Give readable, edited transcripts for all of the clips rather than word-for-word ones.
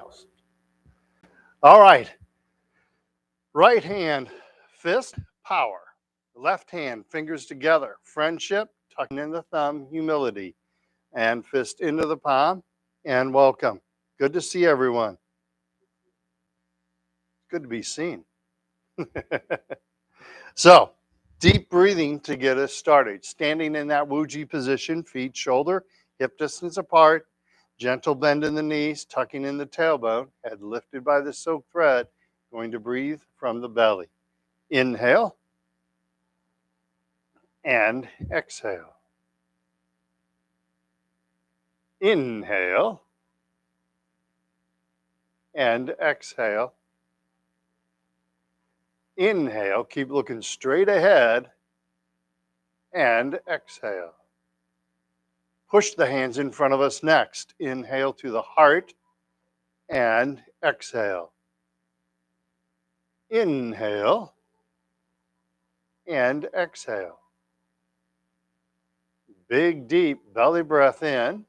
house. All right. Right hand, fist, power. Left hand, fingers together. Friendship, tucking in the thumb, humility. And fist into the palm, and welcome. Good to see everyone. Good to be seen. So, deep breathing to get us started. Standing in that Wuji position, feet shoulder, hip distance apart, gentle bend in the knees, tucking in the tailbone, head lifted by the silk thread, going to breathe from the belly. Inhale and exhale. Inhale and exhale. Inhale, keep looking straight ahead, and exhale. Push the hands in front of us next. Inhale to the heart and exhale. Inhale and exhale. Big, deep belly breath in.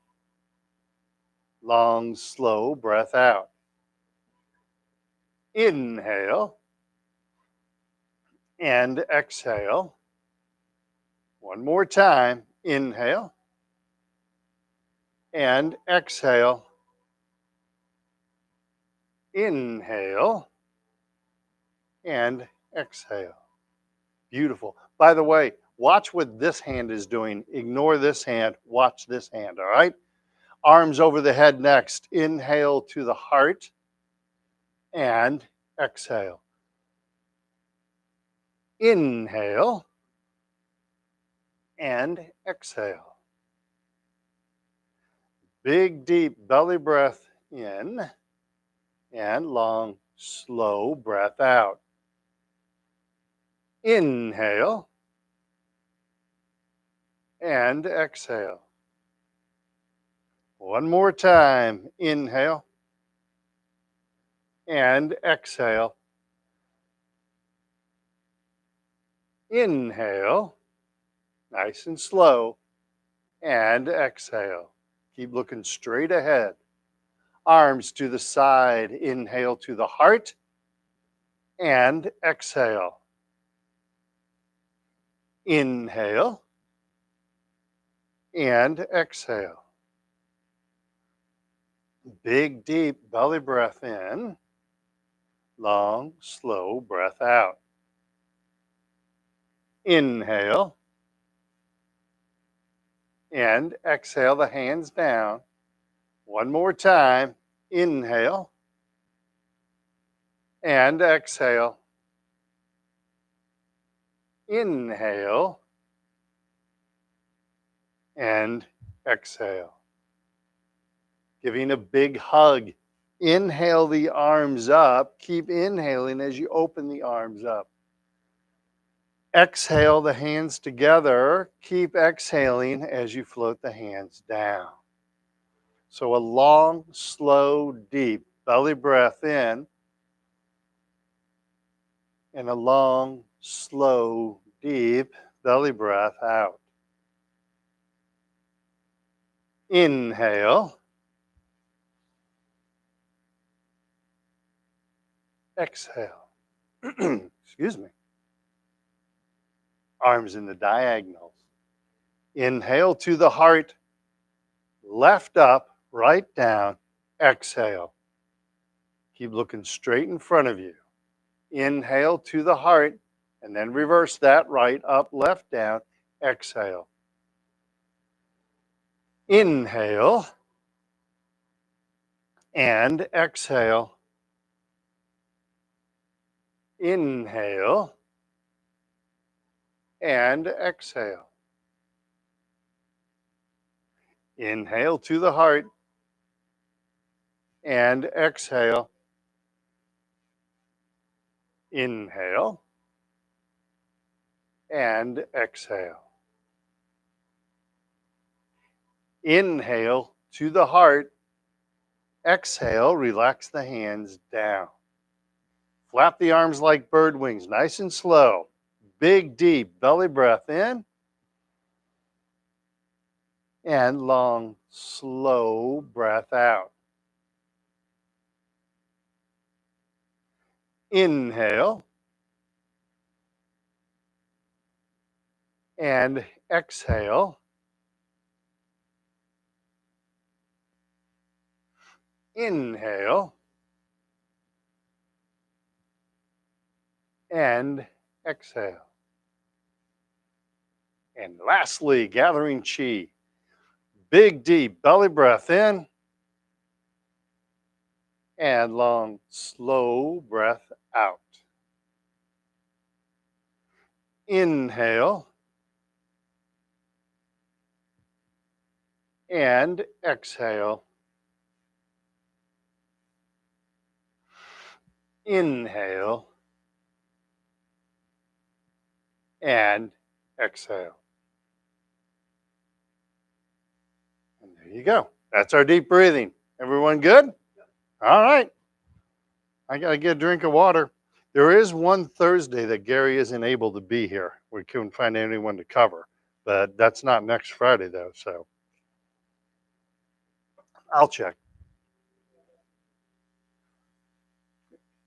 Long, slow breath out. Inhale and exhale. One more time. Inhale and exhale. Inhale and exhale. Beautiful. By the way, watch what this hand is doing. Ignore this hand. Watch this hand, all right? Arms over the head next. Inhale to the heart and exhale. Inhale and exhale. Big, deep belly breath in and long, slow breath out. Inhale and exhale. One more time. Inhale and exhale. Inhale, nice and slow, and exhale. Keep looking straight ahead. Arms to the side. Inhale to the heart and exhale. Inhale and exhale. Big, deep belly breath in. Long, slow breath out. Inhale and exhale the hands down. One more time. Inhale and exhale. Inhale and exhale. Giving a big hug. Inhale the arms up. Keep inhaling as you open the arms up. Exhale the hands together. Keep exhaling as you float the hands down. So a long, slow, deep belly breath in and a long, slow, deep belly breath out. Inhale. Exhale. Excuse me. Arms in the diagonals. Inhale to the heart. Left up, right down. Exhale. Keep looking straight in front of you. Inhale to the heart, and then reverse that. Right up, left down. Exhale. Inhale and exhale. Inhale and exhale. Inhale to the heart and exhale. Inhale and exhale. Inhale to the heart. Exhale, relax the hands down. Flap the arms like bird wings, nice and slow. Big, deep belly breath in. And long, slow breath out. Inhale and exhale. Inhale and exhale. And lastly, gathering chi. Big, deep belly breath in and long, slow breath out. Inhale and exhale. Inhale and exhale. And there you go. That's our deep breathing. Everyone good? All right. I got to get a drink of water. There is one Thursday that Gary isn't able to be here. We couldn't find anyone to cover, but that's not next Friday, though. So I'll check.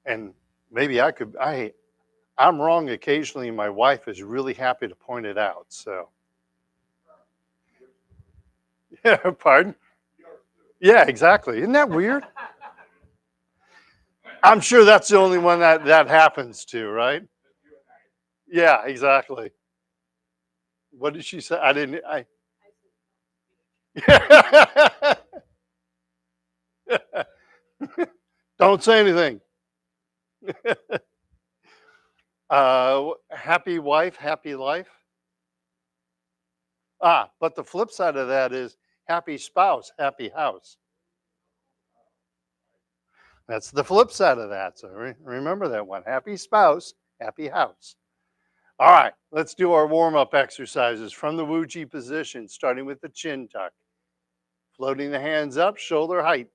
And maybe I could, I'm wrong occasionally. My wife is really happy to point it out. So, yeah, pardon? Yeah, exactly. Isn't that weird? I'm sure that's the only one that happens to, right? Yeah, exactly. What did she say? I didn't. Don't say anything. Happy wife, happy life. But the flip side of that is happy spouse, happy house. That's the flip side of that. So remember that one. Happy spouse, happy house. All right, let's do our warm up exercises from the Wuji position, starting with the chin tuck. Floating the hands up, shoulder height.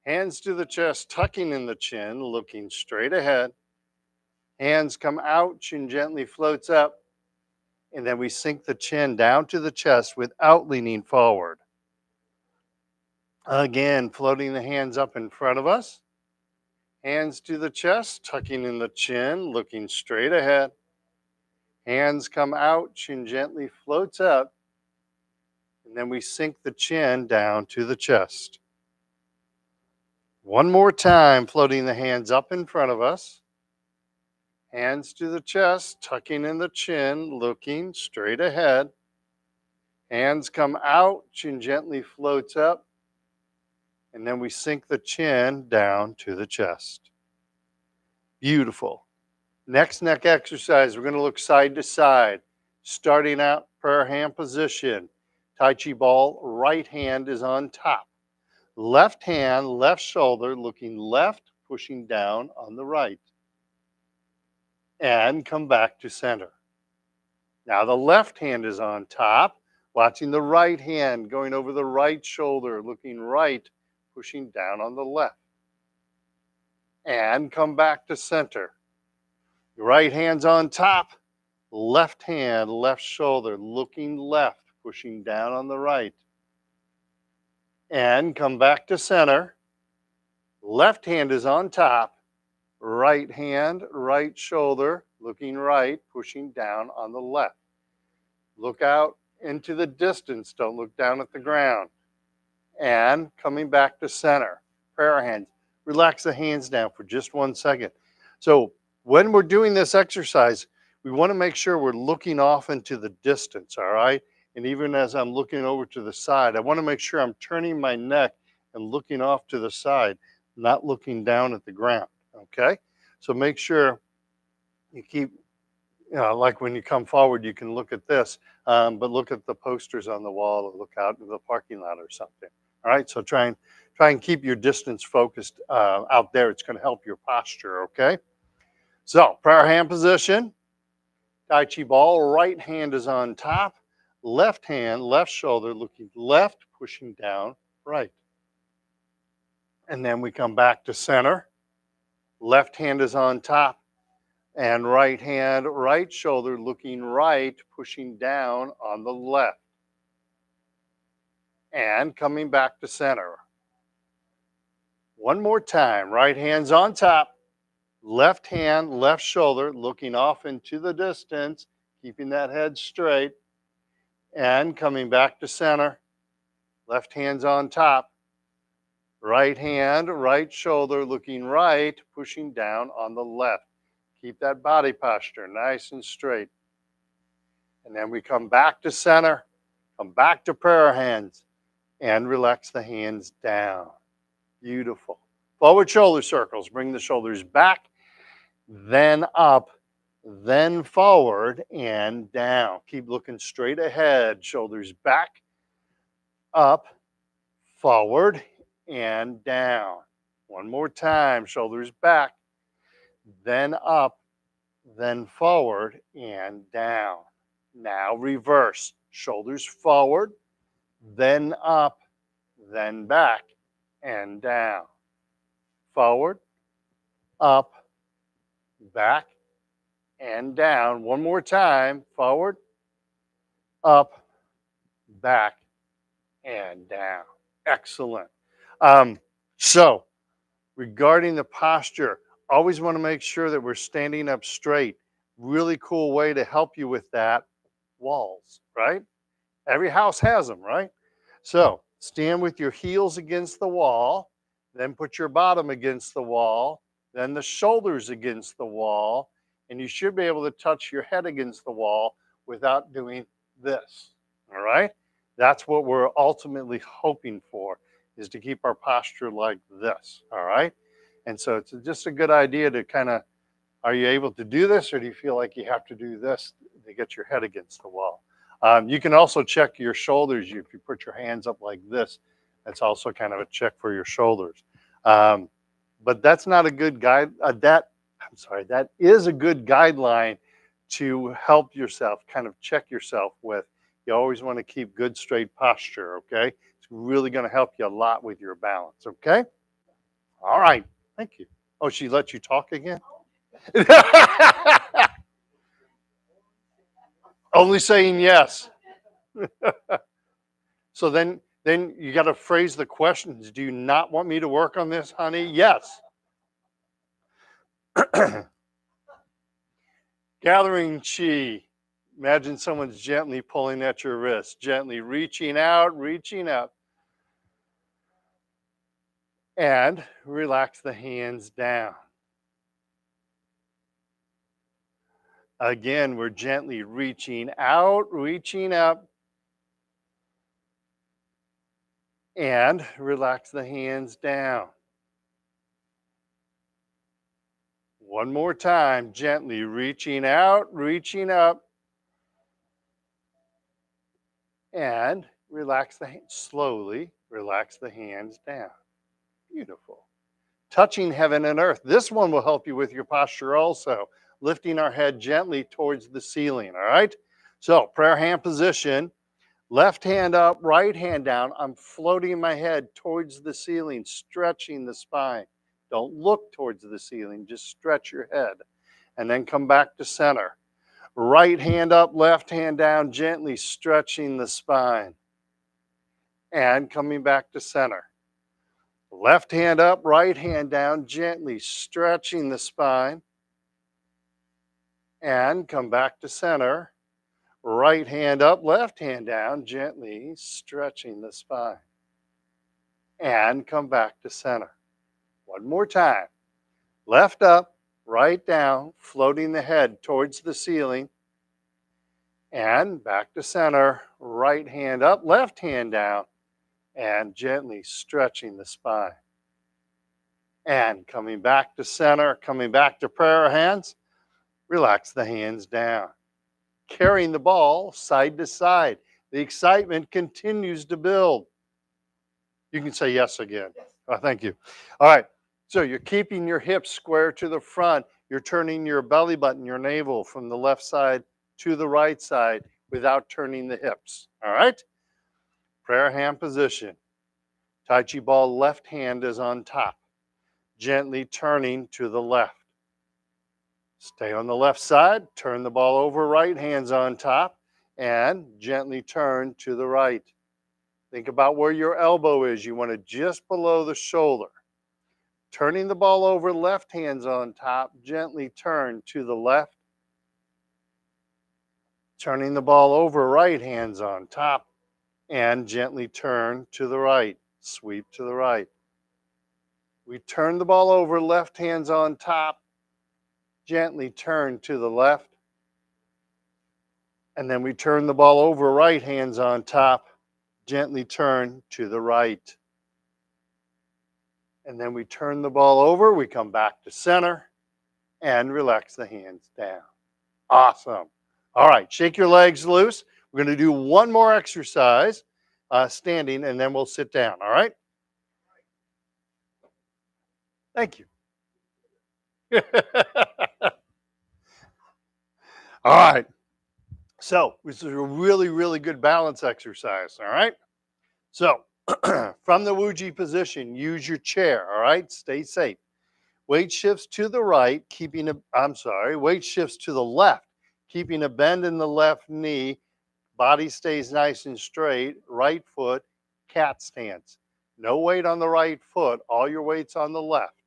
Hands to the chest, tucking in the chin, looking straight ahead. Hands come out, chin gently floats up. And then we sink the chin down to the chest without leaning forward. Again, floating the hands up in front of us. Hands to the chest, tucking in the chin, looking straight ahead. Hands come out, chin gently floats up. And then we sink the chin down to the chest. One more time, floating the hands up in front of us. Hands to the chest, tucking in the chin, looking straight ahead. Hands come out, chin gently floats up. And then we sink the chin down to the chest. Beautiful. Next neck exercise, we're going to look side to side. Starting out, prayer hand position. Tai Chi ball, right hand is on top. Left hand, left shoulder, looking left, pushing down on the right. And come back to center. Now the left hand is on top, watching the right hand going over the right shoulder, looking right, pushing down on the left. And come back to center. Right hand's on top, left hand, left shoulder, looking left, pushing down on the right. And come back to center. Left hand is on top, right hand, right shoulder, looking right, pushing down on the left. Look out into the distance, don't look down at the ground. And coming back to center, prayer hands. Relax the hands down for just 1 second. So when we're doing this exercise, we want to make sure we're looking off into the distance, all right? And even as I'm looking over to the side, I want to make sure I'm turning my neck and looking off to the side, not looking down at the ground, okay? So make sure you keep, like when you come forward, you can look at this, but look at the posters on the wall or look out into the parking lot or something. All right, so try and keep your distance focused out there. It's going to help your posture, okay? So prayer hand position, Tai Chi ball, right hand is on top, left hand, left shoulder, looking left, pushing down, right. And then we come back to center. Left hand is on top, and right hand, right shoulder, looking right, pushing down on the left. And coming back to center. One more time, right hand's on top, Left hand, left shoulder, looking off into the distance, keeping that head straight, and coming back to center. Left hand's on top. Right hand, right shoulder, looking right, pushing down on the left. Keep that body posture nice and straight. And then we come back to center, come back to prayer hands, and relax the hands down. Beautiful. Forward shoulder circles. Bring the shoulders back, then up, then forward and down. Keep looking straight ahead. Shoulders back, up, forward, and down. One more time. Shoulders back, then up, then forward and down. Now reverse. Shoulders forward, then up, then back and down. Forward, up, back, and down. One more time. Forward, up, back, and down. Excellent. So, regarding the posture, always want to make sure that we're standing up straight. Really cool way to help you with that, walls, right? Every house has them, right? So, stand with your heels against the wall, then put your bottom against the wall, then the shoulders against the wall, and you should be able to touch your head against the wall without doing this, all right? That's what we're ultimately hoping for, is to keep our posture like this, all right? And so it's just a good idea to kind of, are you able to do this, or do you feel like you have to do this to get your head against the wall? You can also check your shoulders. If you put your hands up like this, that's also kind of a check for your shoulders. But that's not a good guide. That is a good guideline to help yourself, kind of check yourself with. You always want to keep good straight posture, okay? It's really going to help you a lot with your balance, okay? All right, thank you. Oh, she let you talk again? Only saying yes. So then you got to phrase the questions. Do you not want me to work on this, honey? Yes. Gathering chi. Imagine someone's gently pulling at your wrist, gently reaching out, and relax the hands down. Again, we're gently reaching out, reaching up, and relax the hands down. One more time, gently reaching out, reaching up, and relax the hands. Slowly relax the hands down. Beautiful. Touching heaven and earth. This one will help you with your posture also. Lifting our head gently towards the ceiling, all right? So, prayer hand position. Left hand up, right hand down. I'm floating my head towards the ceiling, stretching the spine. Don't look towards the ceiling, just stretch your head. And then come back to center. Right hand up, left hand down, gently stretching the spine. And coming back to center. Left hand up, right hand down, gently stretching the spine. And come back to center. Right hand up, left hand down, gently stretching the spine. And come back to center. One more time. Left up, right down, floating the head towards the ceiling. And back to center. Right hand up, left hand down, and gently stretching the spine. And coming back to center, coming back to prayer hands. Relax the hands down. Carrying the ball side to side. The excitement continues to build. You can say yes again. Oh, thank you. All right. So you're keeping your hips square to the front. You're turning your belly button, your navel from the left side to the right side without turning the hips. All right. Prayer hand position. Tai Chi ball left hand is on top. Gently turning to the left. Stay on the left side, turn the ball over, right hand's on top, and gently turn to the right. Think about where your elbow is. You want it just below the shoulder. Turning the ball over, left hand's on top, gently turn to the left. Turning the ball over, right hand's on top, and gently turn to the right. Sweep to the right. We turn the ball over, left hand's on top, gently turn to the left. And then we turn the ball over, right hand's on top, gently turn to the right. And then we turn the ball over, we come back to center and relax the hands down. Awesome. All right, shake your legs loose. We're going to do one more exercise, standing, and then we'll sit down, all right? Thank you. All right. So this is a really, really good balance exercise, all right? So from the Wuji position, use your chair, all right? Stay safe. Weight shifts to the right, weight shifts to the left, keeping a bend in the left knee. Body stays nice and straight. Right foot, cat stance. No weight on the right foot, all your weight's on the left.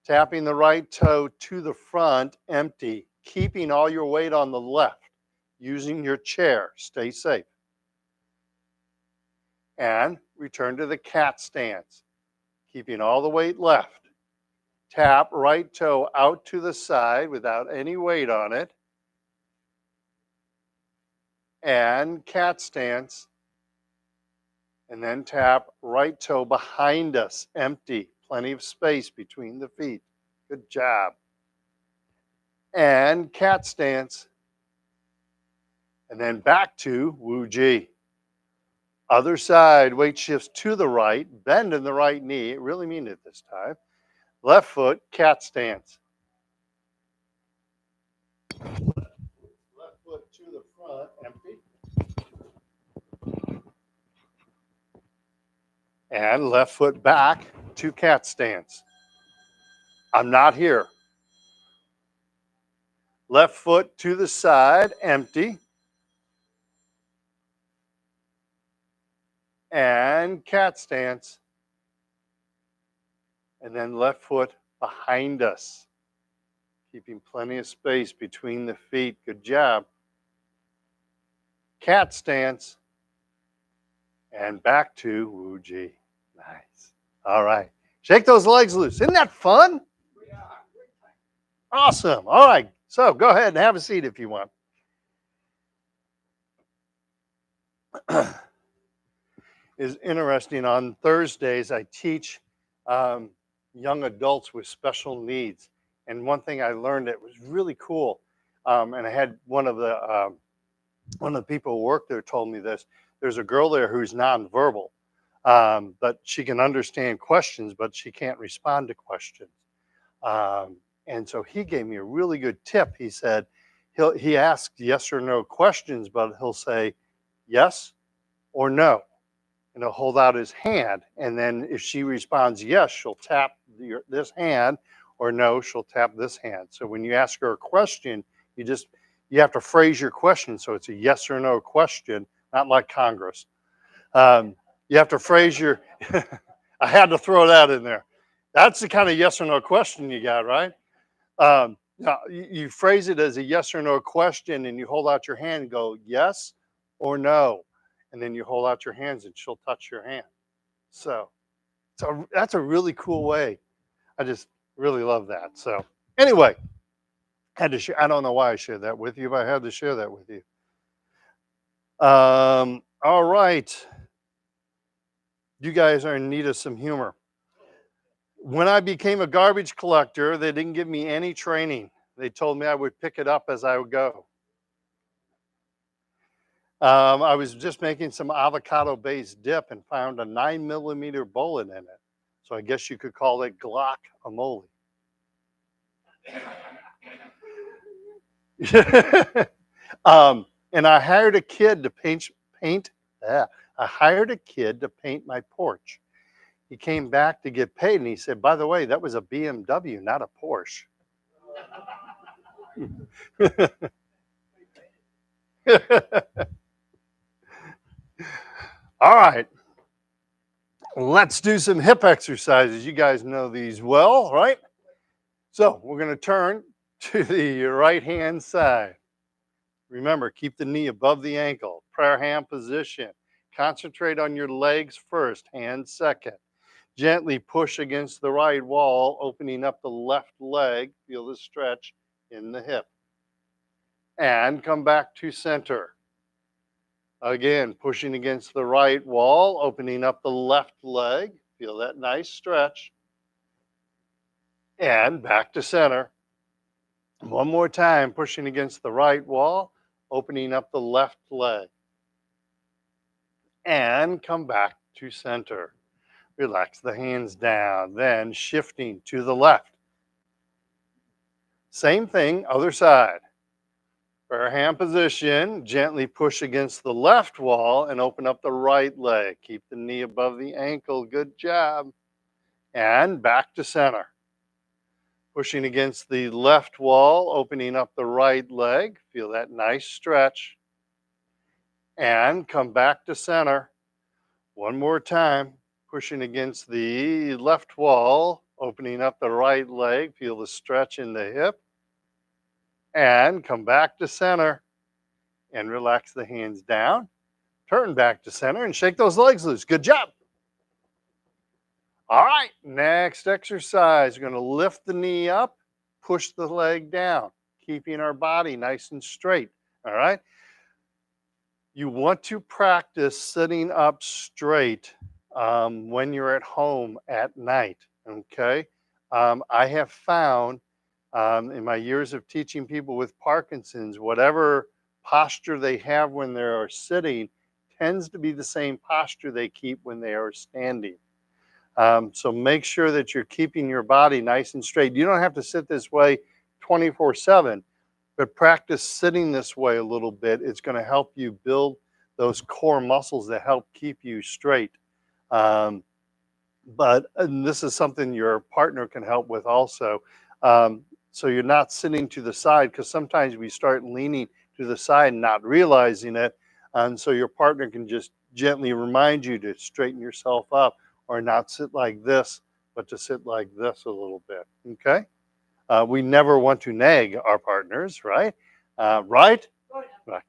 Tapping the right toe to the front, empty. Keeping all your weight on the left. Using your chair, stay safe. And return to the cat stance. Keeping all the weight left. Tap right toe out to the side without any weight on it. And cat stance. And then tap right toe behind us, empty. Plenty of space between the feet. Good job. And cat stance. And then back to Wuji. Other side, weight shifts to the right, bend in the right knee. Really mean it this time. Left foot, cat stance. Left foot to the front, empty. And left foot back to cat stance. I'm not here. Left foot to the side, empty. And cat stance. And then left foot behind us. Keeping plenty of space between the feet. Good job. Cat stance. And back to Wuji. Nice. All right. Shake those legs loose. Isn't that fun? Awesome. All right. So go ahead and have a seat if you want. Is interesting. On Thursdays, I teach young adults with special needs. And one thing I learned that was really cool, and I had one of the people who worked there told me this. There's a girl there who's nonverbal, but she can understand questions, but she can't respond to questions. And so he gave me a really good tip. He said he asked yes or no questions, but he'll say yes or no. And he'll hold out his hand. And then if she responds yes, she'll tap this hand, or no, she'll tap this hand. So when you ask her a question, you have to phrase your question so it's a yes or no question, not like Congress. You have to phrase your, I had to throw that in there. That's the kind of yes or no question you got, right? Now, you phrase it as a yes or no question, and you hold out your hand and go yes or no. And then you hold out your hands and she'll touch your hand. So that's a really cool way. I just really love that. So anyway, had to share. I don't know why I shared that with you, but I had to share that with you. All right. You guys are in need of some humor. When I became a garbage collector, they didn't give me any training. They told me I would pick it up as I would go. I was just making some avocado-based dip and found a 9mm bullet in it. So I guess you could call it guacamole. And I hired a kid to paint. I hired a kid to paint my porch. He came back to get paid, and he said, "By the way, that was a BMW, not a Porsche." All right. Let's do some hip exercises. You guys know these well, right? So we're going to turn to the right hand side. Remember, keep the knee above the ankle. Prayer hand position. Concentrate on your legs first, hands second. Gently push against the right wall, opening up the left leg. Feel the stretch in the hip. And come back to center. Again, pushing against the right wall, opening up the left leg. Feel that nice stretch. And back to center. One more time, pushing against the right wall, opening up the left leg. And come back to center. Relax the hands down, then shifting to the left. Same thing, other side. Prayer hand position, gently push against the left wall and open up the right leg. Keep the knee above the ankle, good job. And back to center. Pushing against the left wall, opening up the right leg. Feel that nice stretch. And come back to center. One more time. Pushing against the left wall, opening up the right leg. Feel the stretch in the hip. And come back to center. And relax the hands down. Turn back to center and shake those legs loose. Good job. All right, next exercise. We're going to lift the knee up, push the leg down, keeping our body nice and straight. All right. You want to practice sitting up straight when you're at home at night. Okay. I have found in my years of teaching people with Parkinson's, whatever posture they have when they are sitting tends to be the same posture they keep when they are standing. So make sure that you're keeping your body nice and straight. You don't have to sit this way 24/7, but practice sitting this way a little bit. It's going to help you build those core muscles that help keep you straight. And this is something your partner can help with also. So you're not sitting to the side, because sometimes we start leaning to the side and not realizing it. And so your partner can just gently remind you to straighten yourself up, or not sit like this, but to sit like this a little bit. Okay? We never want to nag our partners, right? Right? Right.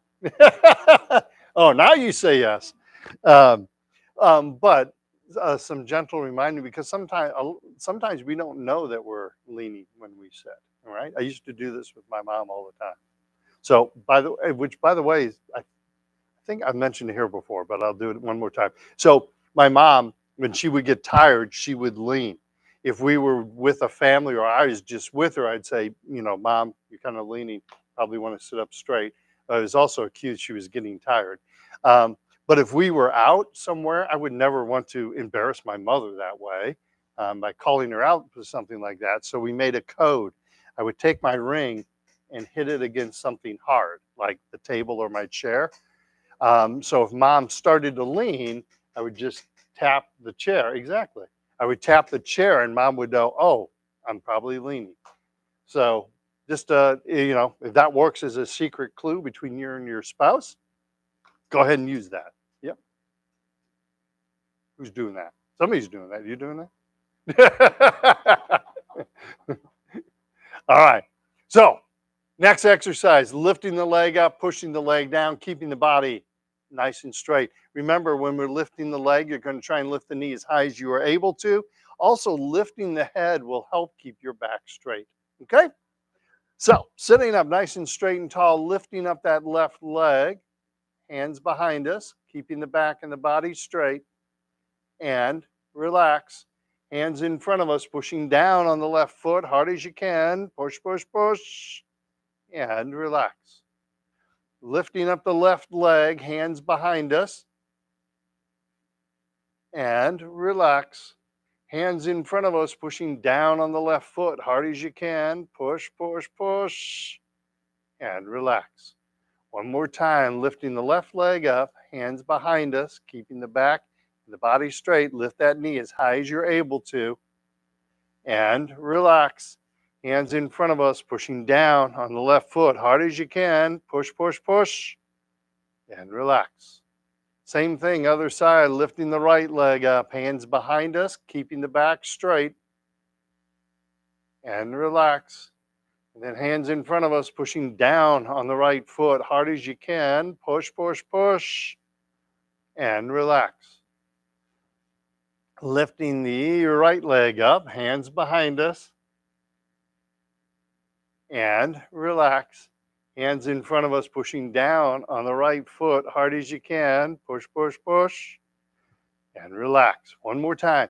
Oh, now you say yes. Um, but some gentle reminding, because sometimes we don't know that we're leaning when we sit. All right. I used to do this with my mom all the time. So by the way, I think I've mentioned it here before, but I'll do it one more time. So my mom, when she would get tired, she would lean. If we were with a family or I was just with her, I'd say, Mom, you're kind of leaning. Probably want to sit up straight. I was also accused she was getting tired. But if we were out somewhere, I would never want to embarrass my mother that way by calling her out for something like that. So we made a code. I would take my ring and hit it against something hard, like the table or my chair. So if Mom started to lean, I would just tap the chair. Exactly. I would tap the chair and Mom would know, oh, I'm probably leaning. So just, if that works as a secret clue between you and your spouse, go ahead and use that. Yep. Who's doing that? Somebody's doing that. You doing that? All right. So next exercise, lifting the leg up, pushing the leg down, keeping the body nice and straight. Remember, when we're lifting the leg, you're going to try and lift the knee as high as you are able to. Also, lifting the head will help keep your back straight. Okay? So, sitting up nice and straight and tall, lifting up that left leg, hands behind us, keeping the back and the body straight, and relax. Hands in front of us, pushing down on the left foot, hard as you can. Push, push, push, and relax. Lifting up the left leg, hands behind us, and relax. Hands in front of us, pushing down on the left foot, hard as you can. Push, push, push, and relax. One more time, lifting the left leg up, hands behind us, keeping the back and the body straight. Lift that knee as high as you're able to, and relax. Hands in front of us, pushing down on the left foot, hard as you can. Push, push, push, and relax. Same thing, other side, lifting the right leg up, hands behind us, keeping the back straight, and relax. And then hands in front of us, pushing down on the right foot, hard as you can. Push, push, push, and relax. Lifting the right leg up, hands behind us, and relax. Hands in front of us, pushing down on the right foot, hard as you can. Push, push, push, and relax. One more time.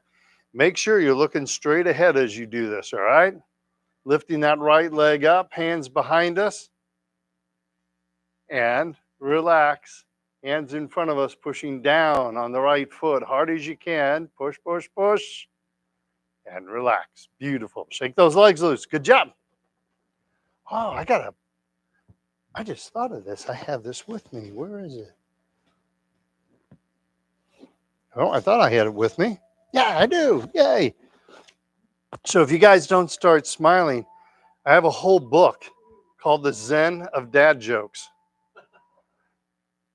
Make sure you're looking straight ahead as you do this, all right? Lifting that right leg up, hands behind us, and relax. Hands in front of us, pushing down on the right foot, hard as you can. Push, push, push, and relax. Beautiful. Shake those legs loose. Good job. Oh, I just thought of this. I have this with me. Where is it? Oh, I thought I had it with me. Yeah, I do. Yay. So if you guys don't start smiling, I have a whole book called The Zen of Dad Jokes.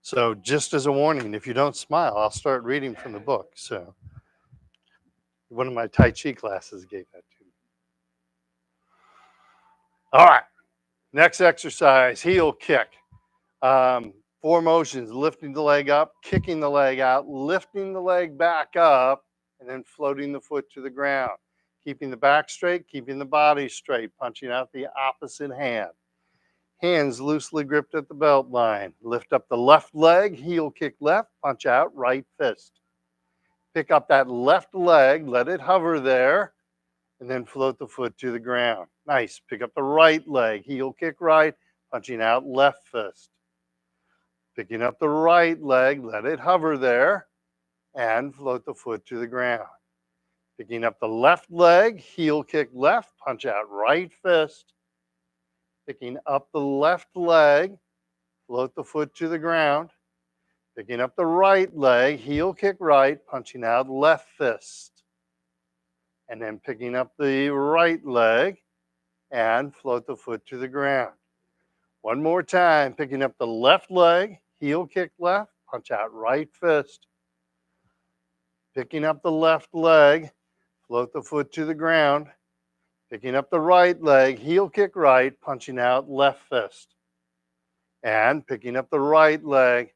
So just as a warning, if you don't smile, I'll start reading from the book. So one of my Tai Chi classes gave that to me. All right. Next exercise, heel kick. 4 motions, lifting the leg up, kicking the leg out, lifting the leg back up, and then floating the foot to the ground. Keeping the back straight, keeping the body straight, punching out the opposite hand. Hands loosely gripped at the belt line. Lift up the left leg, heel kick left, punch out right fist. Pick up that left leg, let it hover there, and then float the foot to the ground. Nice. Pick up the right leg, heel kick right, punching out left fist. Picking up the right leg, let it hover there, and float the foot to the ground. Picking up the left leg, heel kick left, punch out right fist. Picking up the left leg, float the foot to the ground. Picking up the right leg, heel kick right, punching out left fist. And then picking up the right leg and float the foot to the ground. One more time, picking up the left leg, heel kick left, punch out right fist. Picking up the left leg, float the foot to the ground. Picking up the right leg, heel kick right, punching out left fist. And picking up the right leg,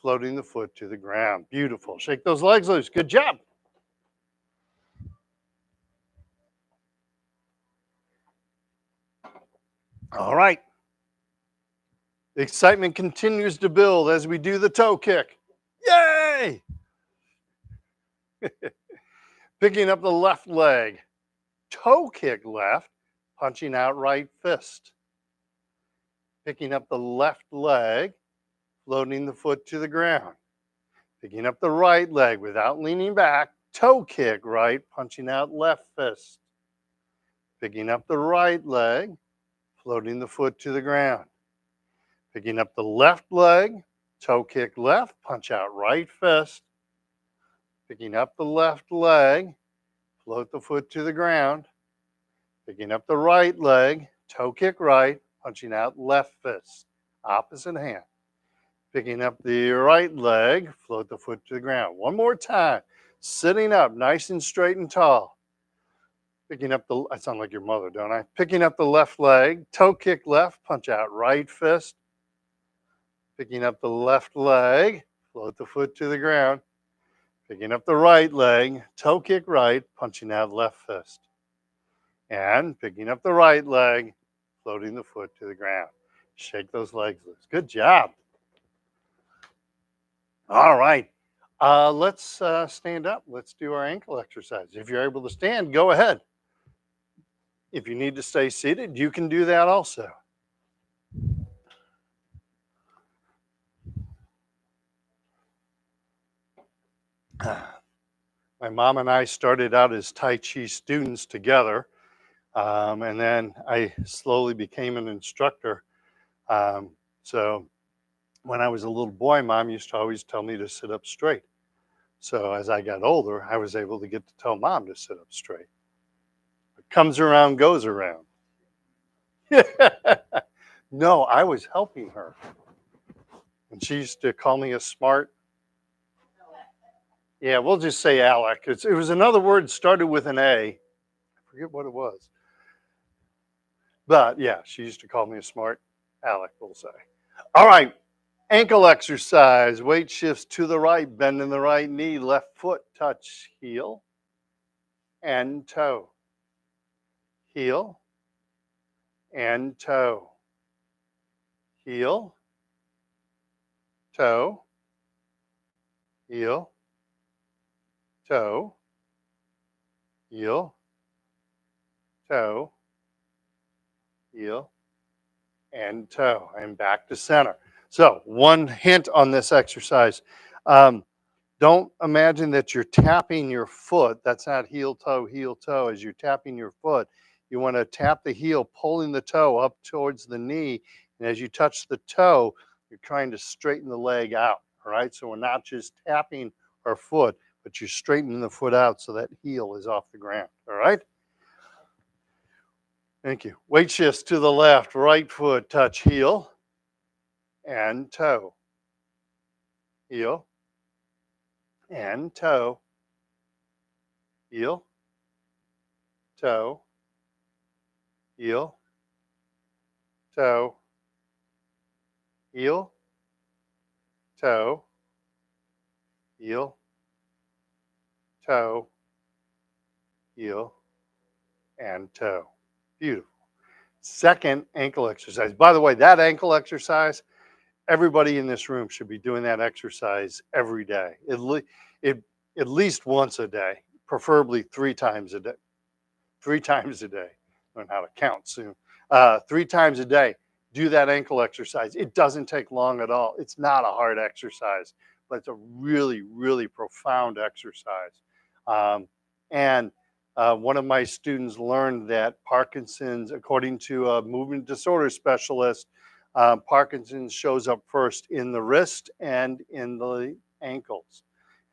floating the foot to the ground. Beautiful. Shake those legs loose. Good job. All right. The excitement continues to build as we do the toe kick. Yay! Picking up the left leg, toe kick left, punching out right fist. Picking up the left leg, floating the foot to the ground. Picking up the right leg without leaning back, toe kick right, punching out left fist. Picking up the right leg, floating the foot to the ground. Picking up the left leg, toe kick left, punch out right fist. Picking up the left leg, float the foot to the ground. Picking up the right leg, toe kick right, punching out left fist. Opposite hand. Picking up the right leg, float the foot to the ground. One more time. Sitting up nice and straight and tall. Picking up the, I sound like your mother, don't I? Picking up the left leg, toe kick left, punch out right fist. Picking up the left leg, float the foot to the ground. Picking up the right leg, toe kick right, punching out left fist. And picking up the right leg, floating the foot to the ground. Shake those legs loose. Good job. All right. Let's stand up. Let's do our ankle exercise. If you're able to stand, go ahead. If you need to stay seated, you can do that also. My mom and I started out as Tai Chi students together, and then I slowly became an instructor. So when I was a little boy, Mom used to always tell me to sit up straight. So as I got older, I was able to get to tell Mom to sit up straight. What comes around goes around. No, I was helping her. And she used to call me a smart Yeah, we'll just say Alec. It was another word started with an A. I forget what it was. But yeah, she used to call me a smart Alec, we'll say. All right, ankle exercise. Weight shifts to the right, bending the right knee, left foot, touch heel and toe. Heel and toe. Heel, toe, heel, toe, heel, toe, heel, and toe, and back to center. So, one hint on this exercise. Um, don't imagine that you're tapping your foot. That's not heel, toe. As you're tapping your foot, you want to tap the heel, pulling the toe up towards the knee. And as you touch the toe, you're trying to straighten the leg out. All right. So we're not just tapping our foot, but you're straightening the foot out so that heel is off the ground. All right. Thank you. Weight shifts to the left, right foot, touch heel and toe. Heel and toe. Heel, toe, heel, toe, heel, toe, heel, toe, heel, and toe. Beautiful. Second ankle exercise. By the way, that ankle exercise, everybody in this room should be doing that exercise every day. It, at least once a day, preferably 3 times a day. 3 times a day. Learn how to count soon. 3 times a day. Do that ankle exercise. It doesn't take long at all. It's not a hard exercise, but it's a really, really profound exercise. And one of my students learned that Parkinson's, according to a movement disorder specialist, Parkinson's shows up first in the wrist and in the ankles.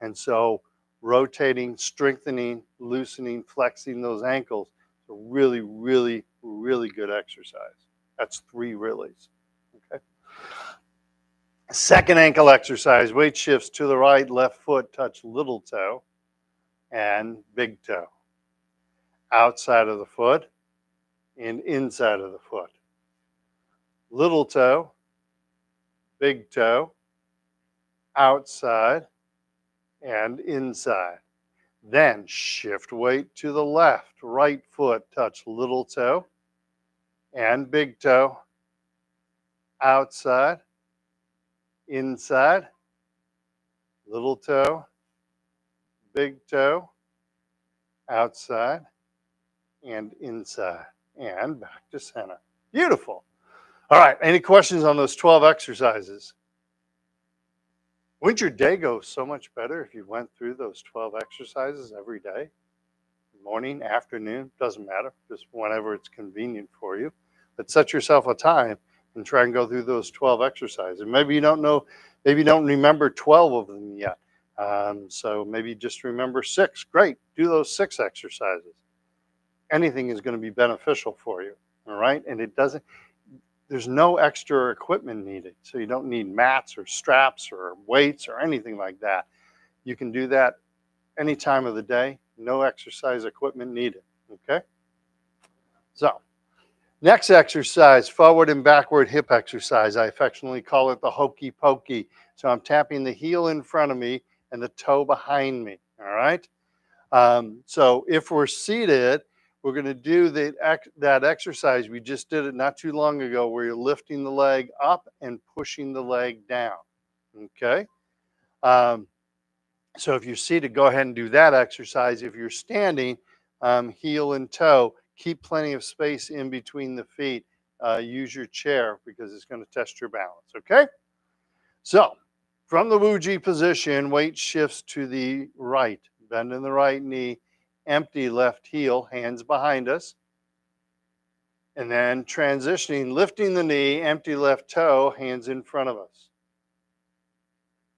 And so rotating, strengthening, loosening, flexing those ankles is a really, really, really good exercise. That's 3 reallys. Okay. Second ankle exercise, weight shifts to the right, left foot, touch little toe and big toe. Outside of the foot and inside of the foot. Little toe, big toe, outside and inside. Then shift weight to the left, right foot, touch little toe and big toe, outside, inside, little toe, big toe, outside, and inside, and back to center. Beautiful. All right, any questions on those 12 exercises? Wouldn't your day go so much better if you went through those 12 exercises every day? Morning, afternoon, doesn't matter, just whenever it's convenient for you. But set yourself a time and try and go through those 12 exercises. Maybe you don't know, maybe you don't remember 12 of them yet. So maybe just remember 6. Great, do those 6 exercises. Anything is going to be beneficial for you. All right. And there's no extra equipment needed. So you don't need mats or straps or weights or anything like that. You can do that any time of the day. No exercise equipment needed. Okay. So next exercise, forward and backward hip exercise. I affectionately call it the hokey pokey. So I'm tapping the heel in front of me and the toe behind me. All right. So if we're seated, we're going to do that exercise. We just did it not too long ago where you're lifting the leg up and pushing the leg down. Okay. So if you're seated, go ahead and do that exercise. If you're standing, heel and toe, keep plenty of space in between the feet. Use your chair because it's going to test your balance. Okay. So from the Wuji position, weight shifts to the right. Bend in the right knee, empty left heel, hands behind us. And then transitioning, lifting the knee, empty left toe, hands in front of us.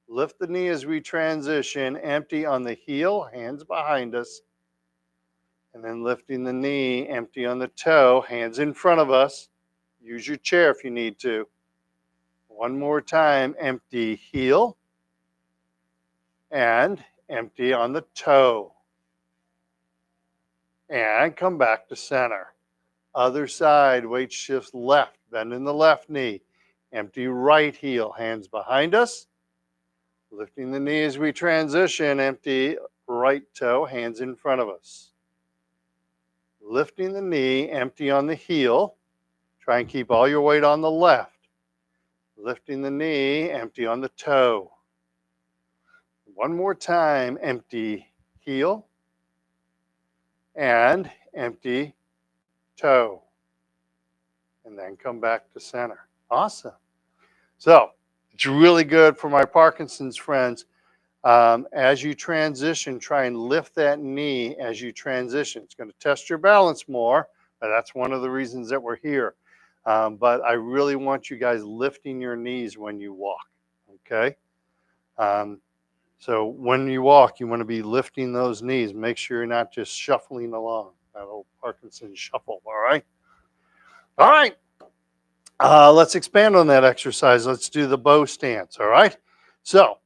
Lift the knee as we transition, empty on the heel, hands behind us. And then lifting the knee, empty on the toe, hands in front of us. Use your chair if you need to. One more time, empty heel and empty on the toe. And come back to center. Other side, weight shifts left, bend in the left knee. Empty right heel, hands behind us. Lifting the knee as we transition, empty right toe, hands in front of us. Lifting the knee, empty on the heel. Try and keep all your weight on the left. Lifting the knee, empty on the toe. One more time, empty heel and empty toe. And then come back to center. Awesome. So it's really good for my Parkinson's friends. As you transition, try and lift that knee as you transition. It's going to test your balance more. That's one of the reasons that we're here. But I really want you guys lifting your knees when you walk. Okay. So when you walk, you want to be lifting those knees. Make sure you're not just shuffling along. That old Parkinson's shuffle. All right. All right. Let's expand on that exercise. Let's do the bow stance. All right. So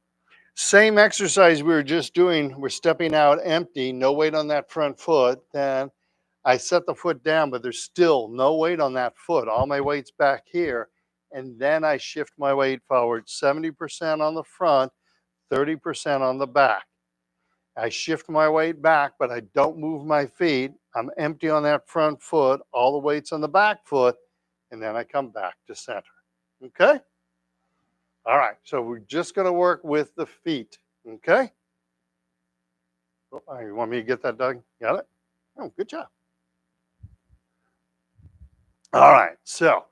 same exercise we were just doing. We're stepping out empty, no weight on that front foot. Then I set the foot down, but there's still no weight on that foot. All my weight's back here. And then I shift my weight forward, 70% on the front, 30% on the back. I shift my weight back, but I don't move my feet. I'm empty on that front foot, all the weight's on the back foot, and then I come back to center. Okay? All right, so we're just going to work with the feet. Okay? Oh, you want me to get that, Doug? Got it? Oh, good job. All right, so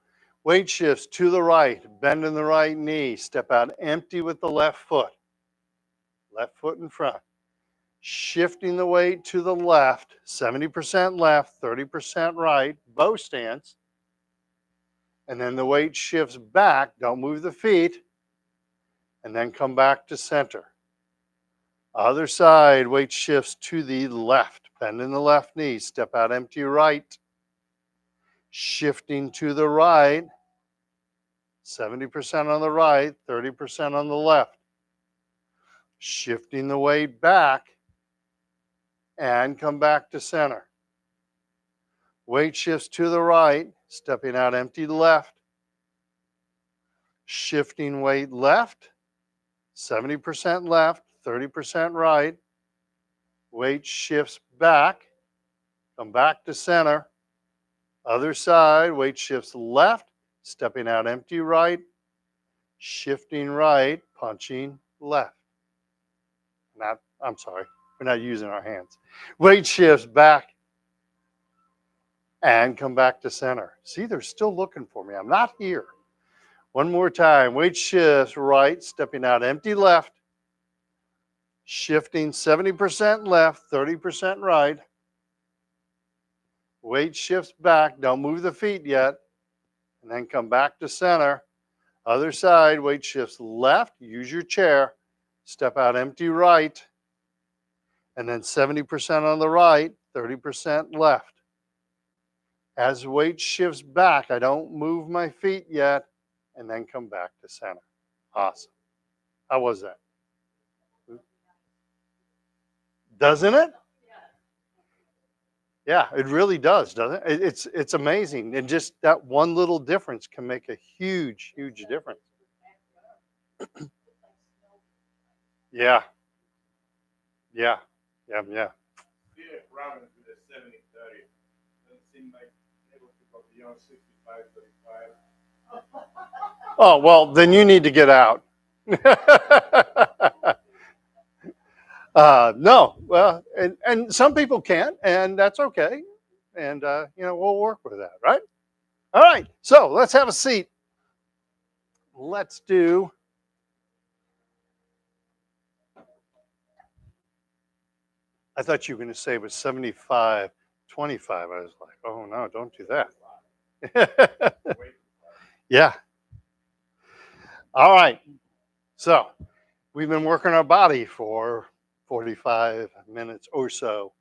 weight shifts to the right, bend in the right knee, step out empty with the left foot in front. Shifting the weight to the left, 70% left, 30% right, bow stance. And then the weight shifts back, don't move the feet, and then come back to center. Other side, weight shifts to the left, bend in the left knee, step out empty right. Shifting to the right, 70% on the right, 30% on the left. Shifting the weight back and come back to center. Weight shifts to the right, stepping out empty left. Shifting weight left, 70% left, 30% right. Weight shifts back, come back to center. Other side, weight shifts left, stepping out empty right. Shifting right, punching left. I'm sorry, we're not using our hands. Weight shifts back and come back to center. See, they're still looking for me. I'm not here. One more time. Weight shifts right, stepping out empty left. Shifting 70% left, 30% right. Weight shifts back. Don't move the feet yet. And then come back to center. Other side, weight shifts left. Use your chair. Step out empty right. And then 70% on the right, 30% left. As weight shifts back, I don't move my feet yet. And then come back to center. Awesome. How was that? Doesn't it? Yeah, it really does, doesn't it? It's amazing. And just that one little difference can make a huge, huge difference. Yeah. Yeah. Yeah. Yeah. Oh, well, then you need to get out. No, well, and some people can't, and that's okay. And, we'll work with that, right? All right, so let's have a seat. Let's do, I thought you were going to say it was 75, 25. I was like, oh, no, don't do that. Yeah. All right, so we've been working our body for 45 minutes or so.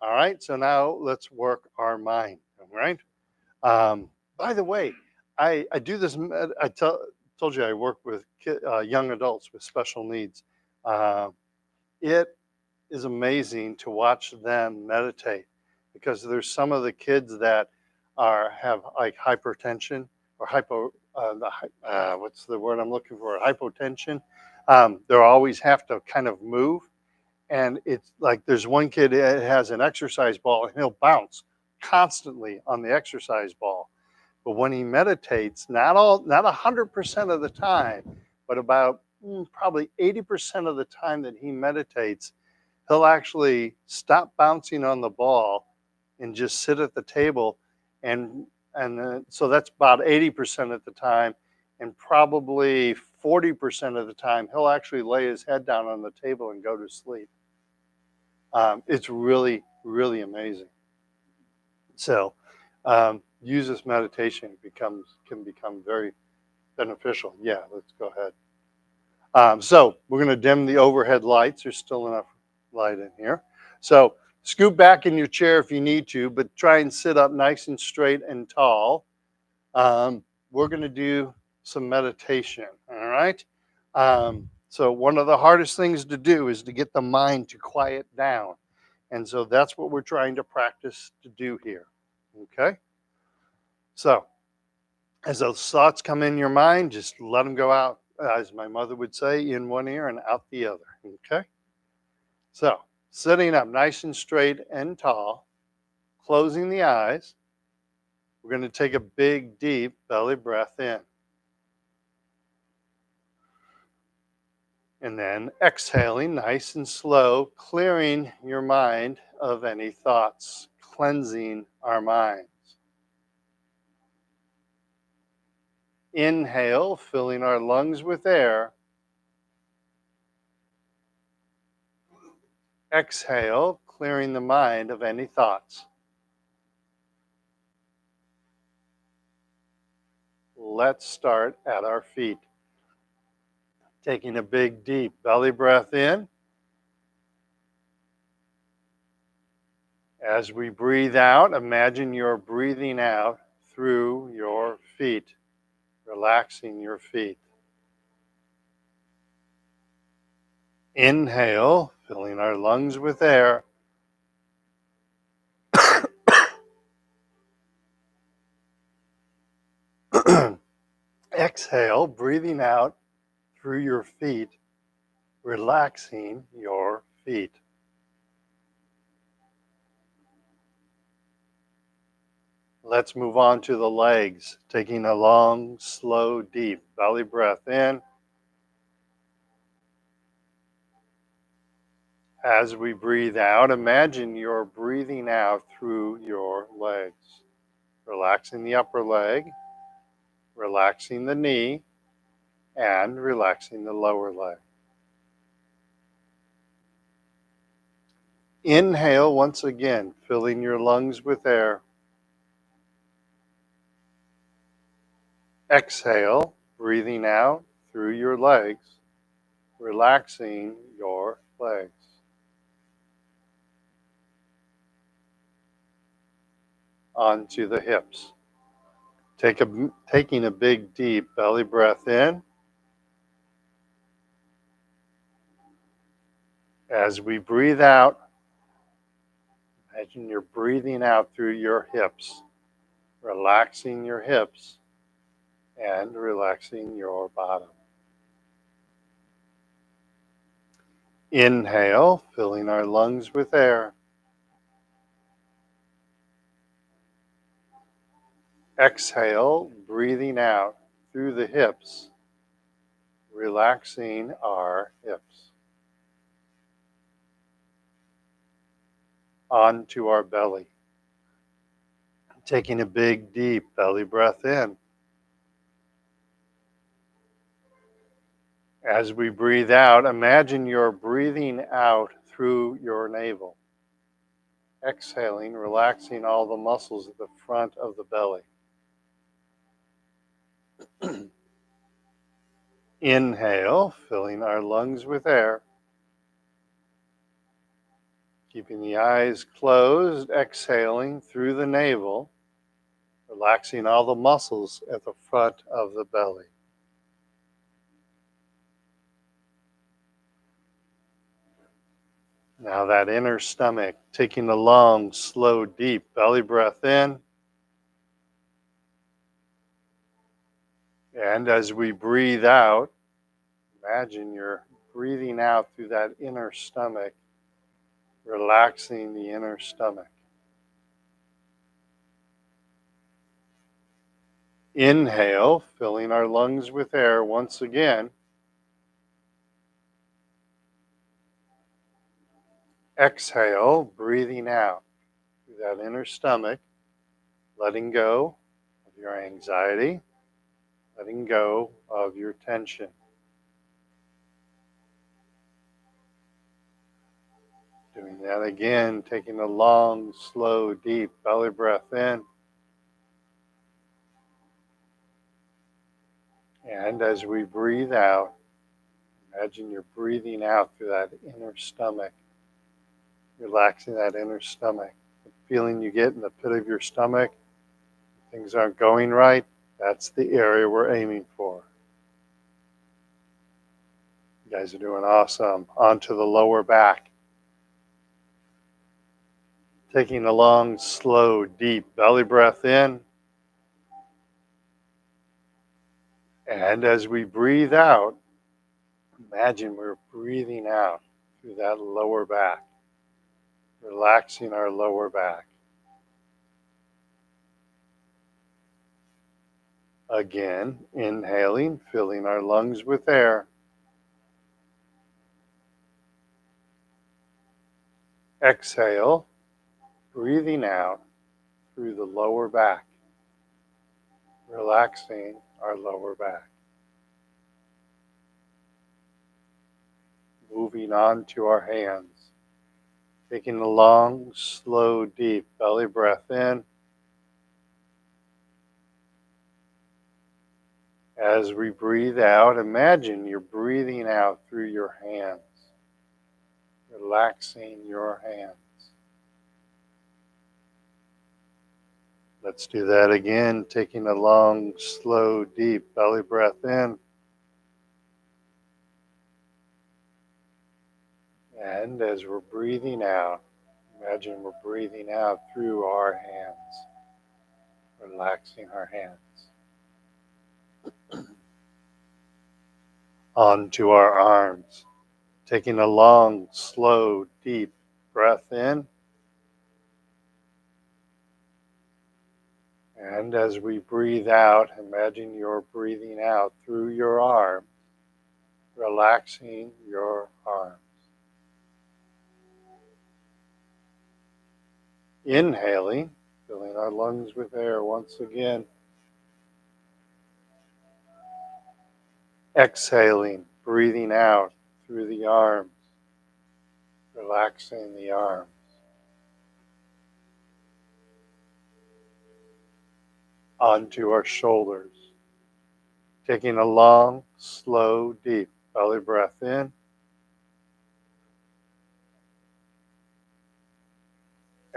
All right, so now let's work our mind, all right? By the way, I do this, told you I work with young adults with special needs. It is amazing to watch them meditate, because there's some of the kids that have like hypertension or what's the word I'm looking for, hypotension. They always have to kind of move, and it's like there's one kid that has an exercise ball and he'll bounce constantly on the exercise ball. But when he meditates, not 100% of the time, but about probably 80% of the time that he meditates, he'll actually stop bouncing on the ball and just sit at the table, and so that's about 80% of the time, and probably 40% of the time he'll actually lay his head down on the table and go to sleep. It's really, really amazing. So use this meditation, can become very beneficial. Yeah, let's go ahead. So we're going to dim the overhead lights. There's still enough light in here. So scoot back in your chair if you need to, but try and sit up nice and straight and tall. We're going to do some meditation. All right. So one of the hardest things to do is to get the mind to quiet down. And so that's what we're trying to practice to do here. Okay. So as those thoughts come in your mind, just let them go out, as my mother would say, in one ear and out the other. Okay. So sitting up nice and straight and tall, closing the eyes, we're going to take a big, deep belly breath in. And then exhaling nice and slow, clearing your mind of any thoughts, cleansing our minds. Inhale, filling our lungs with air. Exhale, clearing the mind of any thoughts. Let's start at our feet. Taking a big, deep belly breath in. As we breathe out, imagine you're breathing out through your feet, relaxing your feet. Inhale, filling our lungs with air. Exhale, breathing out through your feet, relaxing your feet. Let's move on to the legs, taking a long, slow, deep belly breath in. As we breathe out, imagine you're breathing out through your legs, relaxing the upper leg, relaxing the knee, and relaxing the lower leg. Inhale once again, filling your lungs with air. Exhale, breathing out through your legs, relaxing your legs. Onto the hips. Taking a big, deep belly breath in. As we breathe out, imagine you're breathing out through your hips, relaxing your hips and relaxing your bottom. Inhale, filling our lungs with air. Exhale, breathing out through the hips, relaxing our hips. Onto our belly. Taking a big, deep belly breath in. As we breathe out, imagine you're breathing out through your navel. Exhaling, relaxing all the muscles at the front of the belly. Inhale, filling our lungs with air. Keeping the eyes closed, exhaling through the navel, relaxing all the muscles at the front of the belly. Now that inner stomach, taking a long, slow, deep belly breath in. And as we breathe out, imagine you're breathing out through that inner stomach, relaxing the inner stomach. Inhale, filling our lungs with air once again. Exhale, breathing out through that inner stomach, letting go of your anxiety, letting go of your tension. Doing that again, taking a long, slow, deep belly breath in. And as we breathe out, imagine you're breathing out through that inner stomach, relaxing that inner stomach. The feeling you get in the pit of your stomach, things aren't going right, that's the area we're aiming for. You guys are doing awesome. Onto the lower back. Taking a long, slow, deep belly breath in. And as we breathe out, imagine we're breathing out through that lower back, relaxing our lower back. Again, inhaling, filling our lungs with air. Exhale, breathing out through the lower back, relaxing our lower back. Moving on to our hands. Taking a long, slow, deep belly breath in. As we breathe out, imagine you're breathing out through your hands, relaxing your hands. Let's do that again, taking a long, slow, deep belly breath in. And as we're breathing out, imagine we're breathing out through our hands, relaxing our hands. Onto our arms, taking a long, slow, deep breath in. And as we breathe out, imagine you're breathing out through your arms, relaxing your arms. Inhaling, filling our lungs with air once again. Exhaling, breathing out through the arms, relaxing the arms. Onto our shoulders, taking a long, slow, deep belly breath in.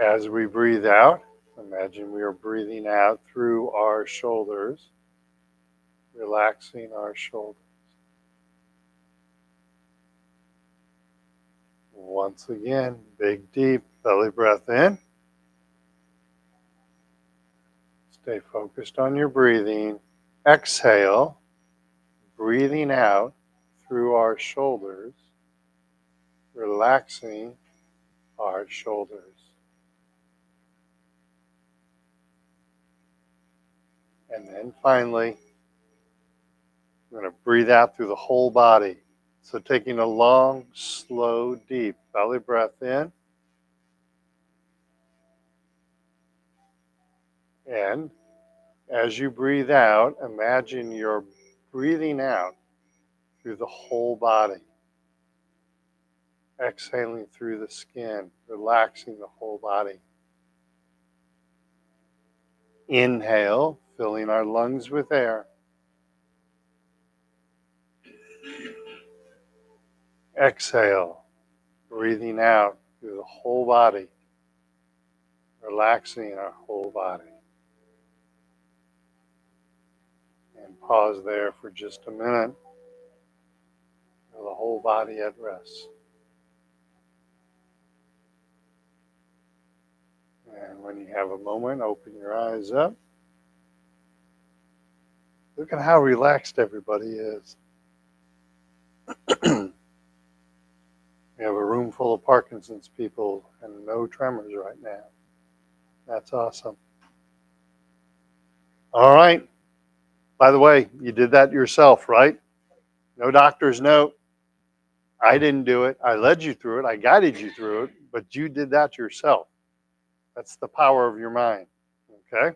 As we breathe out, imagine we are breathing out through our shoulders, relaxing our shoulders. Once again, big, deep belly breath in. Stay focused on your breathing. Exhale, breathing out through our shoulders, relaxing our shoulders. And then finally, we're going to breathe out through the whole body. So taking a long, slow, deep belly breath in. And as you breathe out, imagine you're breathing out through the whole body. Exhaling through the skin, relaxing the whole body. Inhale, filling our lungs with air. Exhale, breathing out through the whole body, relaxing our whole body. And pause there for just a minute. Feel the whole body at rest. And when you have a moment, open your eyes up. Look at how relaxed everybody is. We have a room full of Parkinson's people and no tremors right now. That's awesome. All right. By the way, you did that yourself, right? No doctor's note. I didn't do it. I led you through it. I guided you through it, but you did that yourself. That's the power of your mind. Okay?